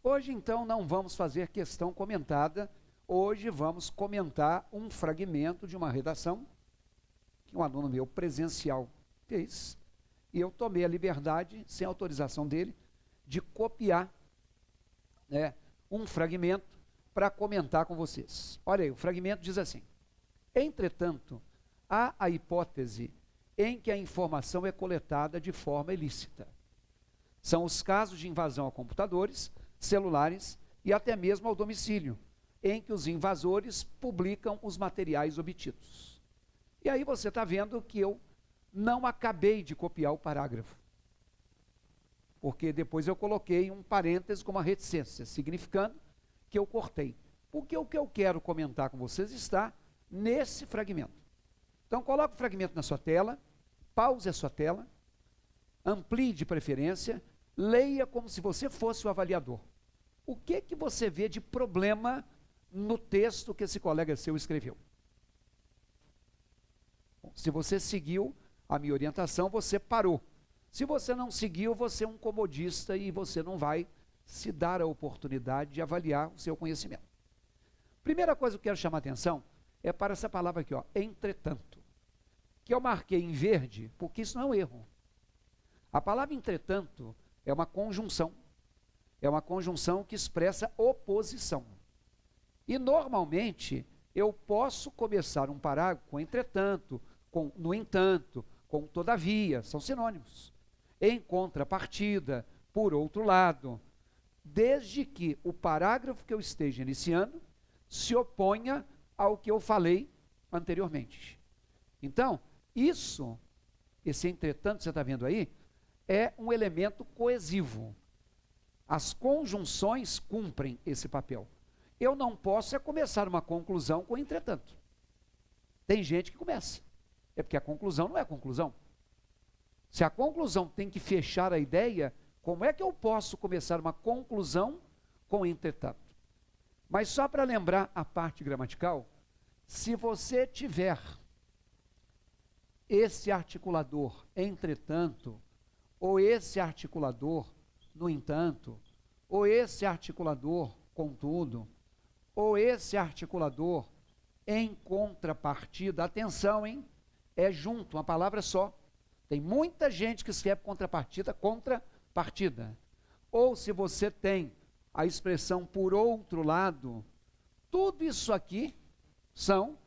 Hoje, então, não vamos fazer questão comentada. Hoje vamos comentar um fragmento de uma redação que um aluno meu presencial fez. E eu tomei a liberdade, sem autorização dele, de copiar, né, um fragmento para comentar com vocês. Olha aí, o fragmento diz assim: entretanto, há a hipótese em que a informação é coletada de forma ilícita. São os casos de invasão a computadores, celulares e até mesmo ao domicílio, em que os invasores publicam os materiais obtidos. E aí você está vendo que eu não acabei de copiar o parágrafo, porque depois eu coloquei um parêntese com uma reticência, significando que eu cortei. Porque o que eu quero comentar com vocês está nesse fragmento. Então coloque o fragmento na sua tela, pause a sua tela, amplie de preferência, leia como se você fosse o avaliador. O que você vê de problema no texto que esse colega seu escreveu? Bom, se você seguiu a minha orientação, você parou. Se você não seguiu, você é um comodista e você não vai se dar a oportunidade de avaliar o seu conhecimento. Primeira coisa que eu quero chamar a atenção é para essa palavra aqui, ó, entretanto, que eu marquei em verde, porque isso não é um erro. A palavra entretanto é uma conjunção que expressa oposição. E normalmente eu posso começar um parágrafo com entretanto, com no entanto, com todavia, são sinônimos. Em contrapartida, por outro lado, desde que o parágrafo que eu esteja iniciando se oponha ao que eu falei anteriormente. Então, esse entretanto, você está vendo aí, é um elemento coesivo. As conjunções cumprem esse papel. Eu não posso começar uma conclusão com entretanto. Tem gente que começa. É porque a conclusão não é a conclusão. Se a conclusão tem que fechar a ideia, como é que eu posso começar uma conclusão com entretanto? Mas só para lembrar a parte gramatical, se você tiver esse articulador, entretanto, ou esse articulador, no entanto, ou esse articulador, contudo, ou esse articulador em contrapartida, atenção, hein? É junto, uma palavra só. Tem muita gente que escreve contrapartida, contrapartida. Ou se você tem a expressão por outro lado, tudo isso aqui são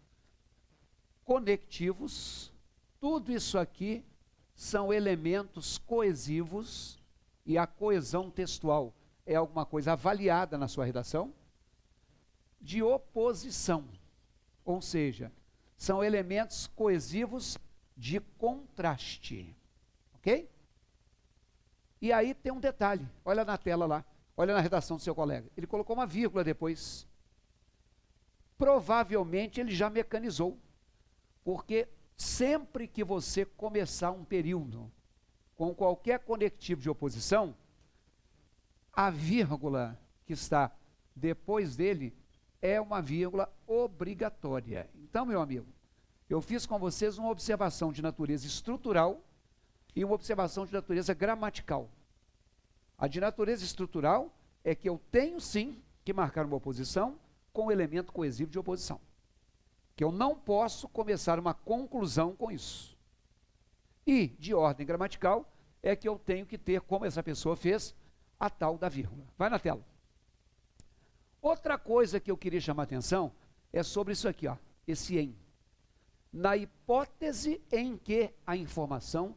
conectivos, tudo isso aqui são elementos coesivos, e a coesão textual é alguma coisa avaliada na sua redação, de oposição, ou seja, são elementos coesivos de contraste, ok? E aí tem um detalhe, olha na tela lá, olha na redação do seu colega, ele colocou uma vírgula depois. Provavelmente ele já mecanizou, porque sempre que você começar um período com qualquer conectivo de oposição, a vírgula que está depois dele é uma vírgula obrigatória. Então, meu amigo, eu fiz com vocês uma observação de natureza estrutural e uma observação de natureza gramatical. A de natureza estrutural é que eu tenho sim que marcar uma oposição com o elemento coesivo de oposição. Que eu não posso começar uma conclusão com isso. E, de ordem gramatical, é que eu tenho que ter, como essa pessoa fez, a tal da vírgula. Vai na tela. Outra coisa que eu queria chamar a atenção é sobre isso aqui, ó, esse em. Na hipótese em que a informação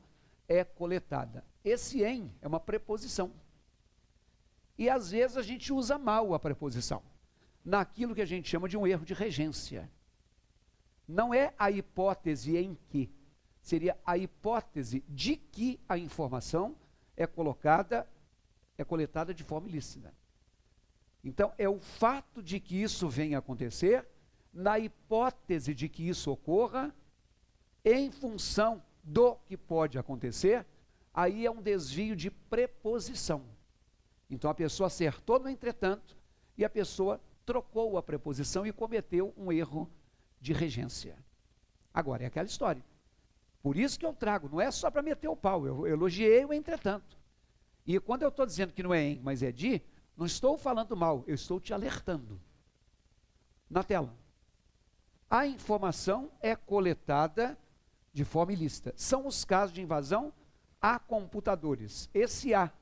é coletada. Esse em é uma preposição. E às vezes a gente usa mal a preposição, naquilo que a gente chama de um erro de regência. Não é a hipótese em que, seria a hipótese de que a informação é coletada de forma ilícita. Então, é o fato de que isso venha a acontecer, na hipótese de que isso ocorra, em função do que pode acontecer, aí é um desvio de preposição. Então, a pessoa acertou no entretanto, e a pessoa trocou a preposição e cometeu um erro de regência. Agora, é aquela história. Por isso que eu trago, não é só para meter o pau, eu elogiei o entretanto. E quando eu estou dizendo que não é em, mas é de, Não estou falando mal, eu estou te alertando. Na tela. A informação é coletada de forma ilícita. São os casos de invasão a computadores. Esse A,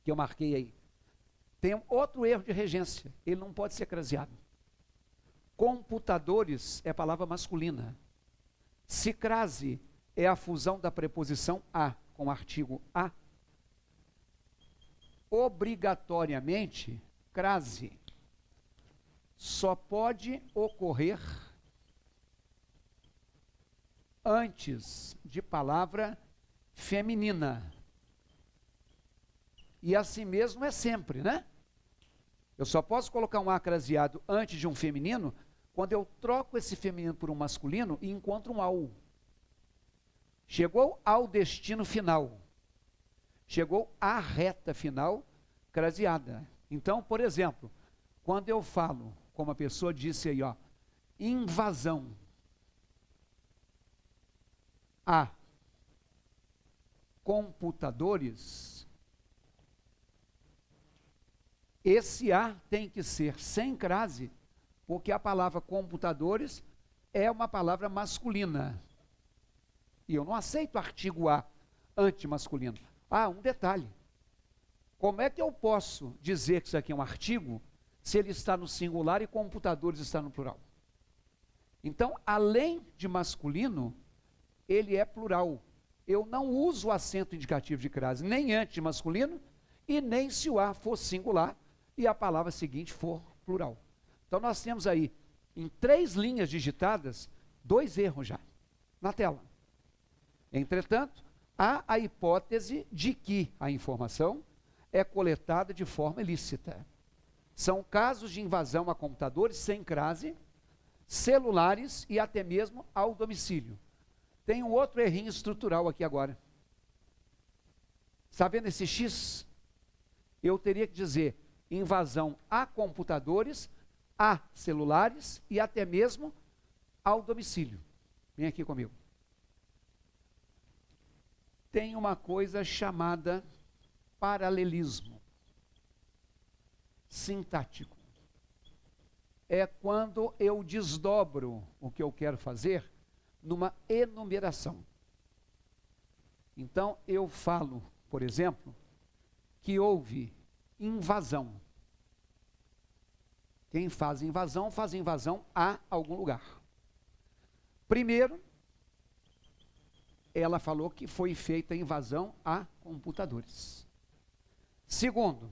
que eu marquei aí, tem outro erro de regência. Ele não pode ser craseado. Computadores é palavra masculina. Se crase é a fusão da preposição a com o artigo a, obrigatoriamente, crase só pode ocorrer antes de palavra feminina. E assim mesmo é sempre, né? Eu só posso colocar um a craseado antes de um feminino quando eu troco esse feminino por um masculino e encontro um ao. Chegou ao destino final. Chegou à reta final craseada. Então, por exemplo, quando eu falo, como a pessoa disse aí, ó, invasão a computadores, esse a tem que ser sem crase, porque a palavra computadores é uma palavra masculina. E eu não aceito artigo a antimasculino. Ah, um detalhe. Como é que eu posso dizer que isso aqui é um artigo se ele está no singular e computadores está no plural? Então, além de masculino, ele é plural. Eu não uso o acento indicativo de crase, nem antes de masculino, e nem se o a for singular e a palavra seguinte for plural. Então, nós temos aí, em 3 linhas digitadas, 2 erros já, na tela. Entretanto, há a hipótese de que a informação é coletada de forma ilícita. São casos de invasão a computadores sem crase, celulares e até mesmo ao domicílio. Tem um outro errinho estrutural aqui agora. Está vendo esse X? Eu teria que dizer invasão a computadores, a celulares e até mesmo ao domicílio. Vem aqui comigo. Tem uma coisa chamada paralelismo sintático. É quando eu desdobro o que eu quero fazer numa enumeração. Então, eu falo, por exemplo, que houve invasão. Quem faz invasão a algum lugar. Primeiro, ela falou que foi feita a invasão a computadores. Segundo,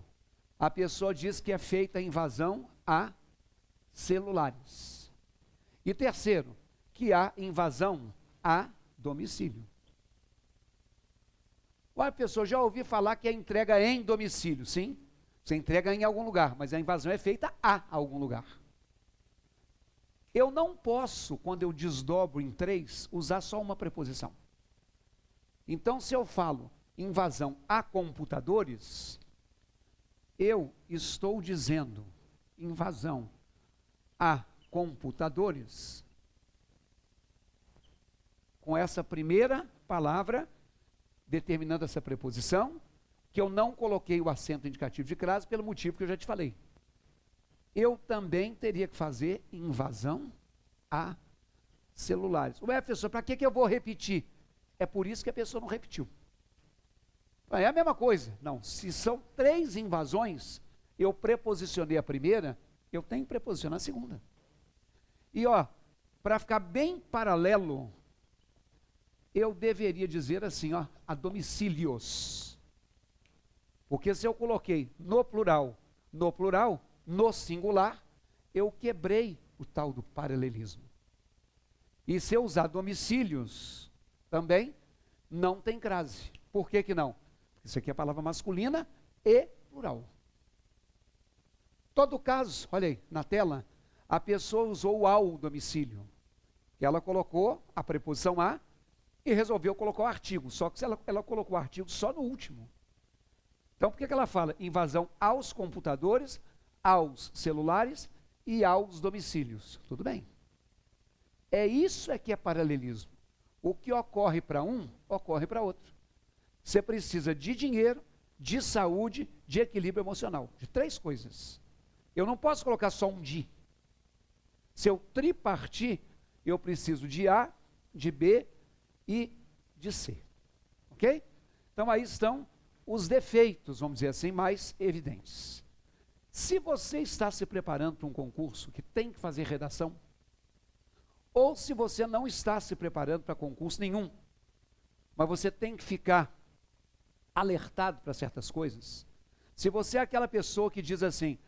a pessoa diz que é feita a invasão a celulares. E terceiro, que há invasão a domicílio. Olha, pessoa, já ouvi falar que é entrega em domicílio. Sim, você entrega em algum lugar, mas a invasão é feita a algum lugar. Eu não posso, quando eu desdobro em 3, usar só uma preposição. Então, se eu falo invasão a computadores, eu estou dizendo invasão a computadores com essa primeira palavra, determinando essa preposição, que eu não coloquei o acento indicativo de crase pelo motivo que eu já te falei. Eu também teria que fazer invasão a celulares. Ué, professor, para que eu vou repetir? É por isso que a pessoa não repetiu. É a mesma coisa. Não, se são 3 invasões, eu preposicionei a primeira, eu tenho que preposicionar a segunda. E ó, para ficar bem paralelo, eu deveria dizer assim, ó, a domicílios. Porque se eu coloquei no plural, no singular, eu quebrei o tal do paralelismo. E se eu usar domicílios, também não tem crase. Por que que não? Isso aqui é a palavra masculina e plural. Todo caso, olha aí, na tela, a pessoa usou o ao domicílio. Que ela colocou a preposição a e resolveu colocar o artigo. Só que ela colocou o artigo só no último. Então, por que ela fala invasão aos computadores, aos celulares e aos domicílios? Tudo bem. É isso que é paralelismo. O que ocorre para um, ocorre para outro. Você precisa de dinheiro, de saúde, de equilíbrio emocional. De 3 coisas. Eu não posso colocar só um de. Se eu tripartir, eu preciso de A, de B e de C. Ok? Então aí estão os defeitos, vamos dizer assim, mais evidentes. Se você está se preparando para um concurso que tem que fazer redação, ou se você não está se preparando para concurso nenhum, mas você tem que ficar alertado para certas coisas. Se você é aquela pessoa que diz assim,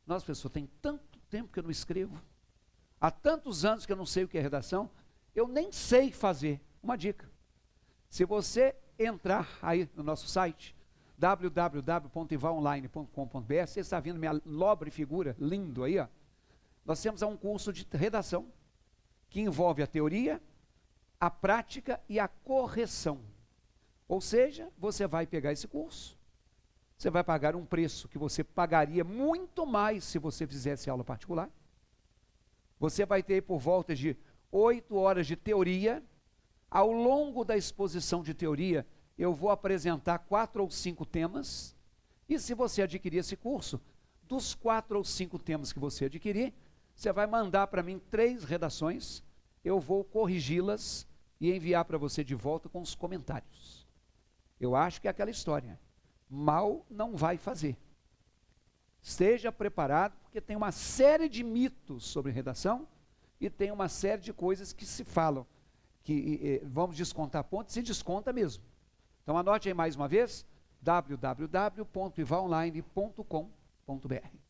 nossa, pessoa, tem tanto tempo que eu não escrevo, há tantos anos que eu não sei o que é redação, eu nem sei fazer. Uma dica, se você entrar aí no nosso site, www.ivalonline.com.br, você está vendo minha nobre figura, lindo aí, ó. Nós temos um curso de redação, que envolve a teoria, a prática e a correção. Ou seja, você vai pegar esse curso, você vai pagar um preço que você pagaria muito mais se você fizesse aula particular. Você vai ter por volta de 8 horas de teoria. Ao longo da exposição de teoria, eu vou apresentar 4 ou 5 temas. E se você adquirir esse curso, dos 4 ou 5 temas que você adquirir, você vai mandar para mim 3 redações, eu vou corrigi-las e enviar para você de volta com os comentários. Eu acho que é aquela história, mal não vai fazer. Esteja preparado, porque tem uma série de mitos sobre redação e tem uma série de coisas que se falam, que vamos descontar pontos, e desconta mesmo. Então anote aí mais uma vez, www.ivalonline.com.br.